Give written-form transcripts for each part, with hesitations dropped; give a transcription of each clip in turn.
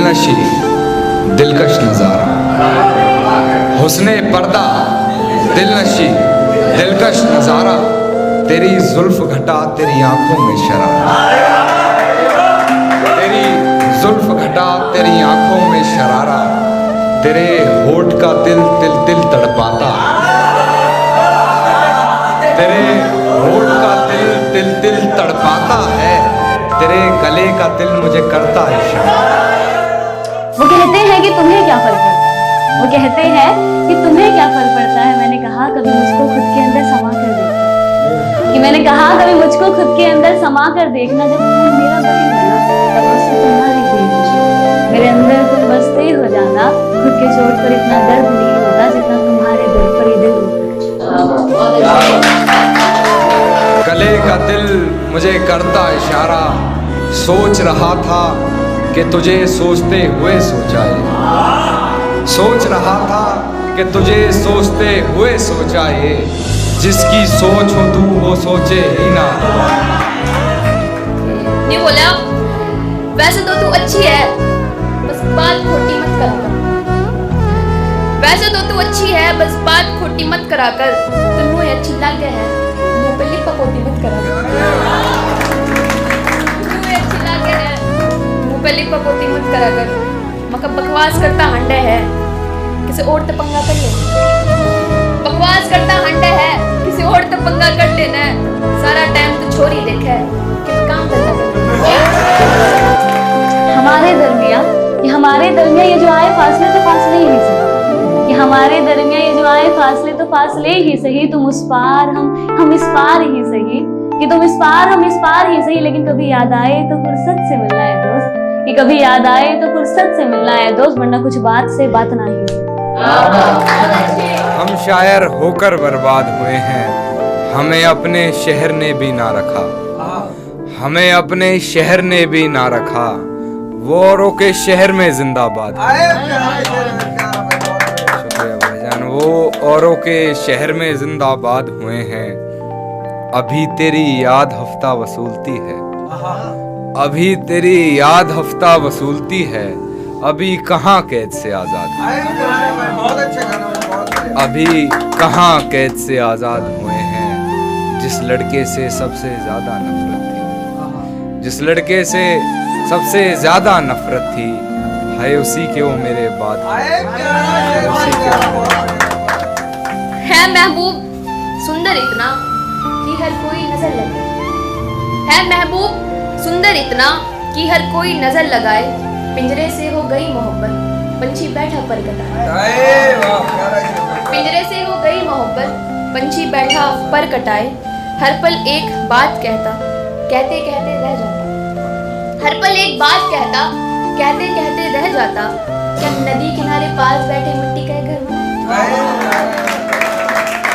दिलनशी दिलकश नजारा, हुस्ने पर्दा दिलनशी दिलकश नजारा, तेरी जुल्फ घटा तेरी आंखों में शरारा, तेरी जुल्फ घटा तेरी आंखों में शरारा, तेरे होठ का तिल तिल तिल तड़पाता, तेरे होठ का तिल तिल तिल तड़पाता है, तेरे गले का तिल मुझे करता है इशारा। वो कहते हैं कि तुम्हें क्या फर्क पड़ता है, वो कहते हैं कि तुम्हें क्या फर्क पड़ता है। मैंने कहा कभी मुझको खुद के अंदर समा कर देखना, कि मैंने कहा कभी मुझको खुद के अंदर समा कर देखना, जब तुम मेरा बनेगा तब उससे तुम्हारी देख मेरे अंदर तुम बसते ही हो जाना, खुद के चोट पर इतना दर्द नहीं होता जितना तुम्हारे दिल पर ये दिल होता। गले का दिल मुझे करता इशारा, सोच रहा था कि तुझे सोचते हुए सोचा ये, सोच रहा था कि तुझे सोचते हुए सोचा ये, जिसकी सोच हो तू वो सोचे ही ना। नहीं बोला, वैसे तो तू अच्छी है, बस बात खोटी मत करा कर। वैसे तो तू अच्छी है, बस बात खोटी मत करा कर। तू मुझे अच्छी लग है, मुंह पे लिप पोती मत करा कर। लिप पोती मत करा कर। मका बकवास करता हंडे है, किसी और तो पंगा कर ले। बकवास करता हंडे है, किसी और तो पंगा कर लेना है। सारा टाइम तो छोरी देखा है, कि काम करता हमारे दरमियां ये जो आए फासले तो फासले ही नहीं सही, कि हमारे दरमियां ये जो आए फासले तो फासले ही सही। तुम उस पार हम इस पार ही सही, कि तुम इस पार हम इस पार ही सही। लेकिन कभी याद आए तो फुर्सत से मिलना है दोस्त, कि कभी याद आए तो फुर्सत से मिलना है दोस्त, वरना कुछ बात से बात ना ही। हम शायर होकर बर्बाद हुए हैं, हमें अपने शहर ने भी ना रखा, हमें अपने शहर ने भी ना रखा, वो औरों के शहर में जिंदाबाद। शुक्रिया भाईजान। वो औरों के शहर में जिंदाबाद हुए हैं, अभी तेरी याद हफ्ता वसूलती है, अभी तेरी याद हफ्ता वसूलती है, अभी कहाँ कैद से आजाद, अभी कहाँ कैद से आजाद हुए हैं। जिस लड़के से सबसे ज्यादा नफरत थी, जिस लड़के से सबसे ज्यादा नफरत थी, है उसी के वो मेरे बाद, उसी के वो है महबूब सुंदर इतना कि हर कोई नजर लगे, है महबूब सुंदर इतना कि हर कोई नजर लगाए। पिंजरे से हो गई मोहब्बत, पंछी बैठा पर कटाए। पिंजरे से हो गई मोहब्बत, पंछी बैठा पर कटाए। हर पल एक बात कहता, कहते कहते रह जाता। हर पल एक बात कहता, कहते कहते रह जाता। क्या नदी किनारे पास बैठे मिट्टी का घर बनाए,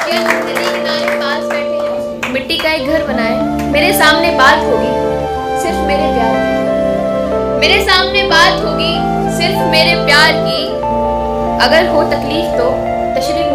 क्या नदी किनारे पास बैठे मिट्टी का एक घर बनाए। मेरे सामने बात होगी सिर्फ मेरे प्यार की, मेरे सामने बात होगी सिर्फ मेरे प्यार की। अगर हो तकलीफ तो तशरीफ